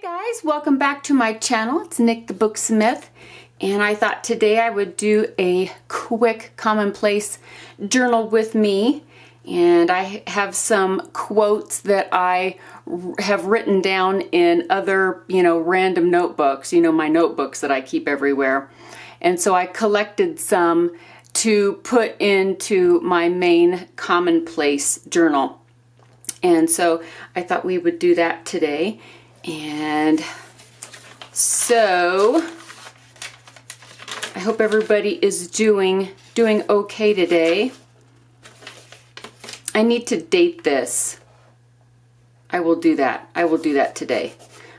Guys, welcome back to my channel. It's Nick the Booksmith, and I thought today I would do a quick commonplace journal with me. And I have some quotes that I have written down in other, random notebooks, my notebooks that I keep everywhere. And so I collected some to put into my main commonplace journal. And so I thought we would do that today. And so I hope everybody is doing okay today. I need to date this. I will do that. I will do that today.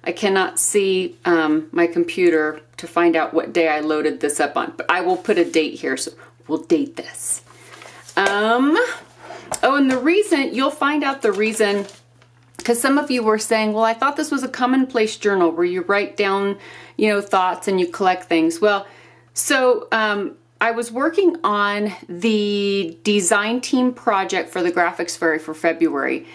I cannot see my computer to find out what day I loaded this up on, but I will put a date here, so we'll date this. Oh, and the reason, you'll find out the reason, because some of you were saying, well, I thought this was a commonplace journal where you write down, thoughts and you collect things. Well, so I was working on the design team project for the Graphics Fairy for February,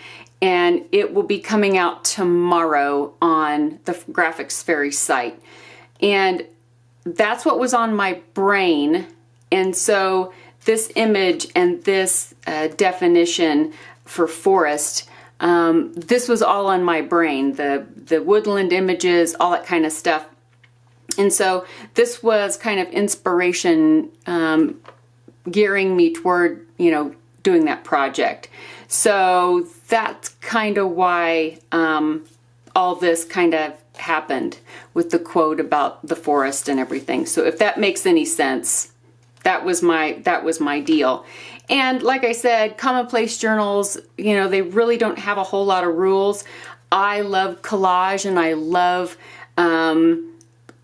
and it will be coming out tomorrow on the Graphics Fairy site. And that's what was on my brain. And so this image and this definition for forest, this was all on my brain, the woodland images, all that kind of stuff. And so this was kind of inspiration gearing me toward, doing that project. So that's kind of why all this kind of happened with the quote about the forest and everything. So if that makes any sense, that was my deal. And like I said, commonplace journals, they really don't have a whole lot of rules. I love collage and I love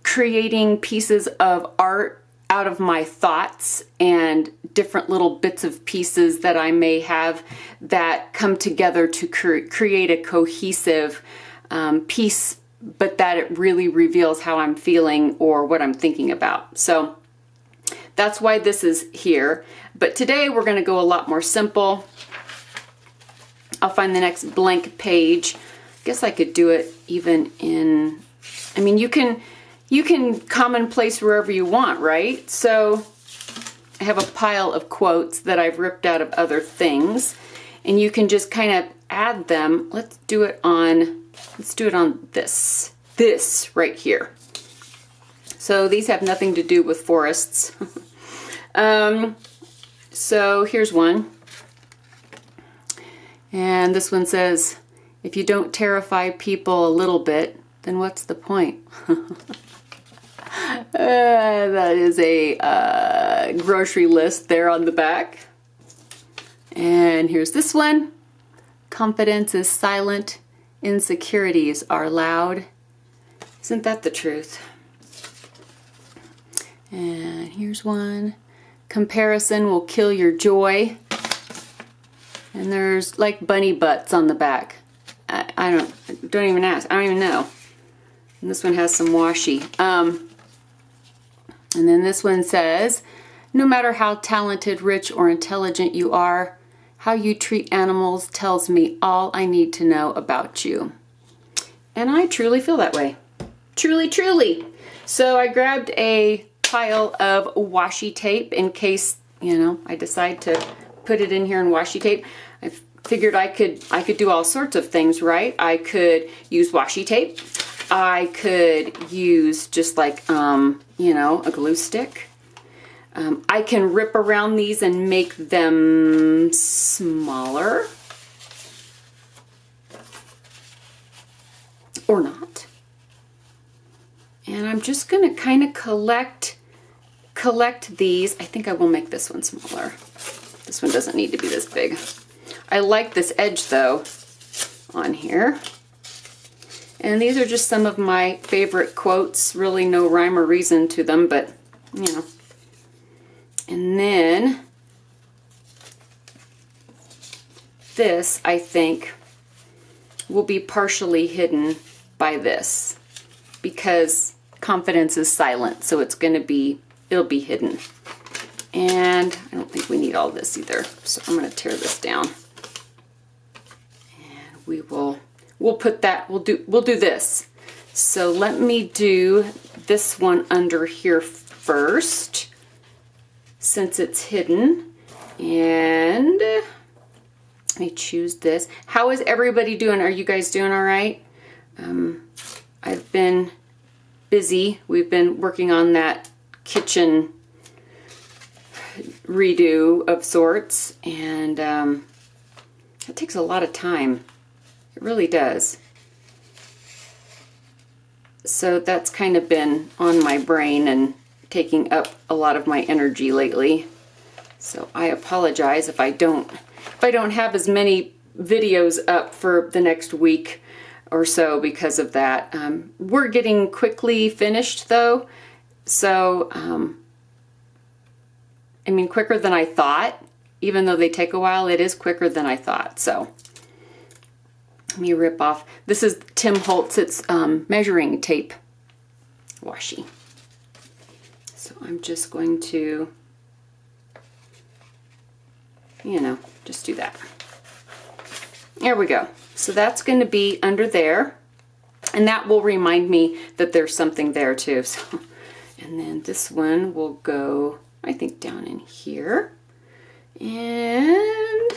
creating pieces of art out of my thoughts and different little bits of pieces that I may have that come together to create a cohesive piece, but that it really reveals how I'm feeling or what I'm thinking about. So that's why this is here. But today we're going to go a lot more simple. I'll find the next blank page. I guess I could do it even in, you can commonplace wherever you want, right? So I have a pile of quotes that I've ripped out of other things, and you can just kind of add them. Let's do it on this right here. So these have nothing to do with forests. So here's one. And this one says, if you don't terrify people a little bit, then what's the point? That is a grocery list there on the back. And here's this one. Confidence is silent, insecurities are loud. Isn't that the truth? And here's one. Comparison will kill your joy. And there's like bunny butts on the back. I don't even ask. I don't even know. And this one has some washi. And then this one says, no matter how talented, rich, or intelligent you are, how you treat animals tells me all I need to know about you. And I truly feel that way. Truly, truly. So I grabbed a pile of washi tape in case, I decide to put it in here in washi tape. I figured I could do all sorts of things, right? I could use washi tape. I could use just like, a glue stick. I can rip around these and make them smaller. Or not. And I'm just going to kind of collect these. I think I will make this one smaller. This one doesn't need to be this big. I like this edge though on here. And these are just some of my favorite quotes. Really no rhyme or reason to them, but And then this, I think, will be partially hidden by this because confidence is silent, so it'll be hidden. And I don't think we need all this either, so I'm going to tear this down. And we'll put that, we'll do this. So let me do this one under here first, since it's hidden. And let me choose this. How is everybody doing? Are you guys doing all right? I've been busy. We've been working on that kitchen redo of sorts, and it takes a lot of time. It really does. So that's kind of been on my brain and taking up a lot of my energy lately. So I apologize if I don't have as many videos up for the next week or so because of that. We're getting quickly finished though. So, I mean, quicker than I thought. Even though they take a while, it is quicker than I thought. So let me rip off. This is Tim Holtz's measuring tape washi. So I'm just going to, you know, just do that. There we go. So that's going to be under there. And that will remind me that there's something there too. So, and then this one will go, I think, down in here. And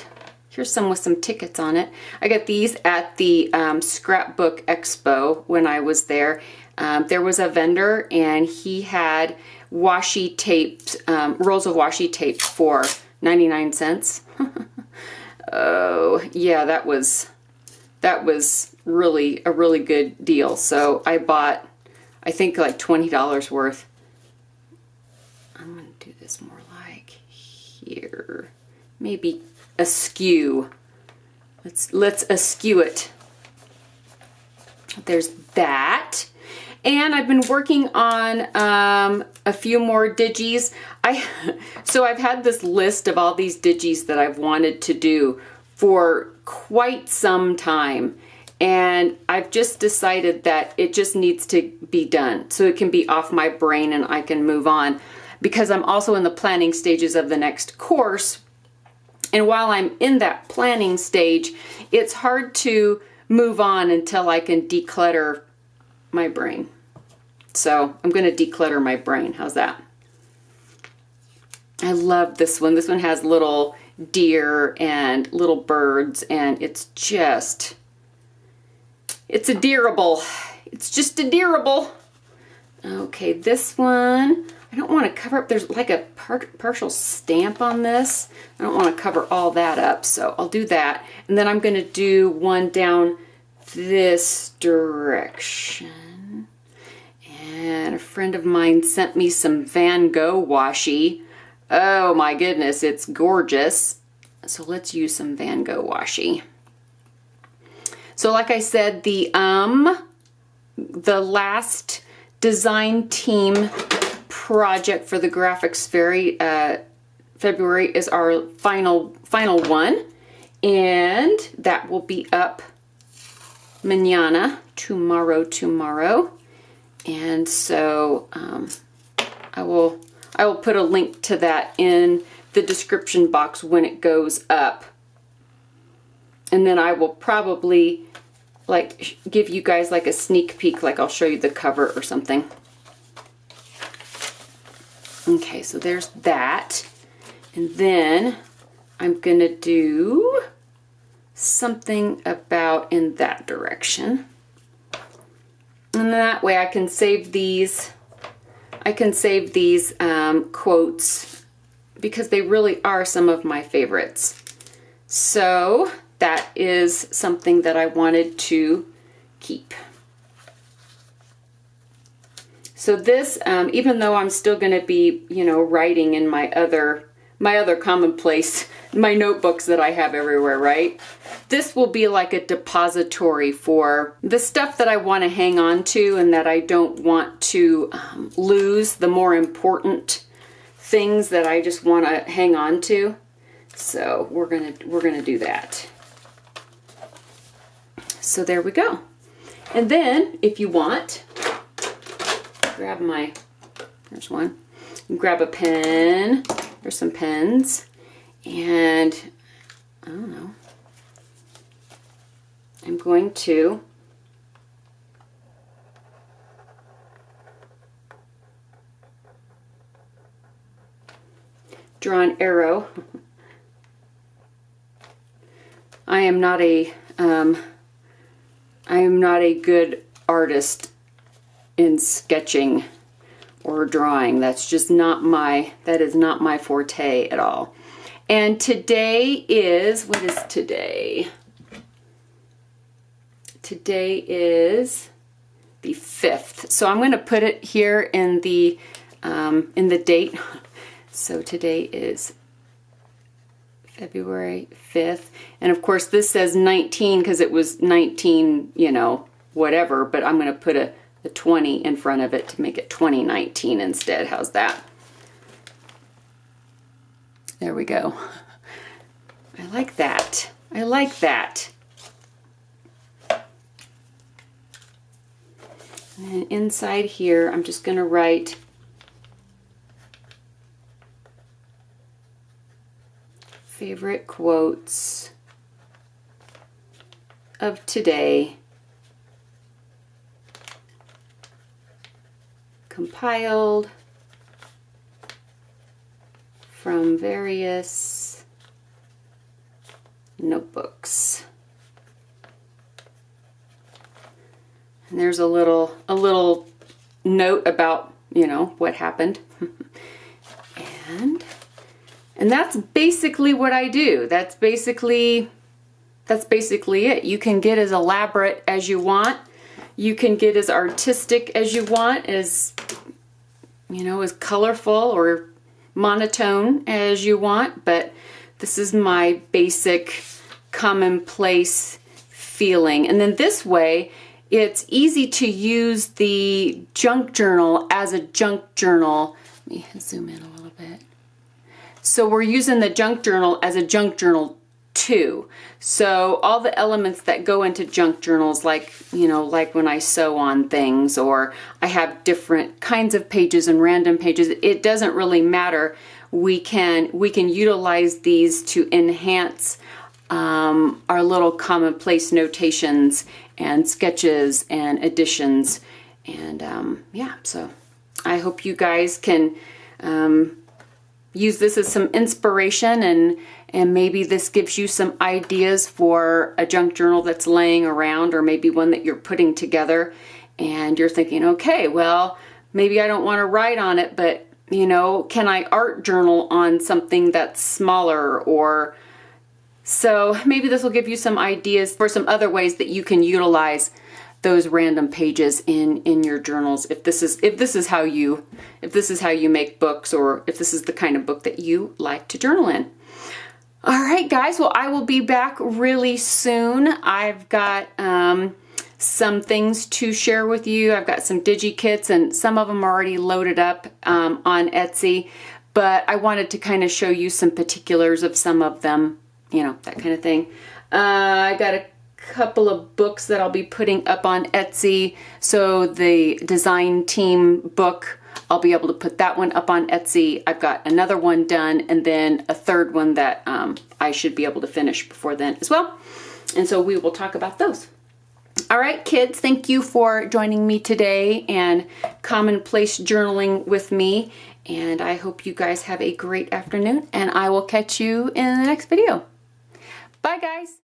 here's some with some tickets on it. I got these at the Scrapbook Expo when I was there. There was a vendor and he had washi tapes, rolls of washi tape for 99 cents. Oh, yeah, that was really a really good deal. So I bought, I think, like $20 worth. I'm going to do this more like here. Maybe askew. Let's askew it. There's that. And I've been working on a few more digis. So I've had this list of all these digis that I've wanted to do for quite some time. And I've just decided that it just needs to be done so it can be off my brain and I can move on. Because I'm also in the planning stages of the next course. And while I'm in that planning stage, it's hard to move on until I can declutter my brain. So I'm going to declutter my brain. How's that? I love this one. This one has little deer and little birds, and it's just, it's adorable. It's just adorable. Okay, this one, I don't want to cover up. There's like a partial stamp on this. I don't want to cover all that up, so I'll do that. And then I'm going to do one down this direction. And a friend of mine sent me some Van Gogh washi. Oh my goodness, it's gorgeous. So let's use some Van Gogh washi. So like I said, the last design team project for the graphics February is our final one, and that will be up mañana, tomorrow. And so I will put a link to that in the description box when it goes up. And then I will probably like give you guys like a sneak peek, like I'll show you the cover or something. Okay, so there's that. And then I'm gonna do something about in that direction. And that way I can save these, quotes because they really are some of my favorites. So that is something that I wanted to keep. So this, even though I'm still going to be, you know, writing in my other commonplace, my notebooks that I have everywhere, right? This will be like a depository for the stuff that I want to hang on to and that I don't want to lose, the more important things that I just want to hang on to. So we're gonna do that. So there we go. And then if you want, grab my, there's one. Grab a pen. There's some pens. And I don't know. I'm going to draw an arrow. I am not a good artist in sketching or drawing. That is not my forte at all. And today is, what is today? Today is the 5th. So I'm going to put it here in the date. So today is February 5th. And of course this says 19 because it was 19, you know, whatever, but I'm going to put a 20 in front of it to make it 2019 instead. How's that? There we go. I like that. I like that. And inside here, I'm just going to write favorite quotes of today, compiled from various notebooks. And there's a little note about, you know, what happened. and that's basically what I do. That's basically it. You can get as elaborate as you want. You can get as artistic as you want, as, you know, as colorful or monotone as you want, but this is my basic commonplace feeling. And then this way, it's easy to use the junk journal as a junk journal. Let me zoom in a little bit. So we're using the junk journal as a junk journal too. So all the elements that go into junk journals, like, you know, like when I sew on things, or I have different kinds of pages and random pages, it doesn't really matter. We can utilize these to enhance our little commonplace notations and sketches and additions. And yeah, so I hope you guys can use this as some inspiration, and maybe this gives you some ideas for a junk journal that's laying around, or maybe one that you're putting together and you're thinking, okay, well, maybe I don't want to write on it, but, you know, can I art journal on something that's smaller? Or so maybe this will give you some ideas for some other ways that you can utilize those random pages in your journals, if this is how you make books, or if this is the kind of book that you like to journal in. All right, guys, well, I will be back really soon. I've got some things to share with you. I've got some digi-kits, and some of them are already loaded up on Etsy, but I wanted to kind of show you some particulars of some of them, you know, that kind of thing. I got a couple of books that I'll be putting up on Etsy. So the design team book, I'll be able to put that one up on Etsy. I've got another one done, and then a third one that I should be able to finish before then as well. And so we will talk about those. All right, kids, thank you for joining me today and commonplace journaling with me. And I hope you guys have a great afternoon, and I will catch you in the next video. Bye, guys.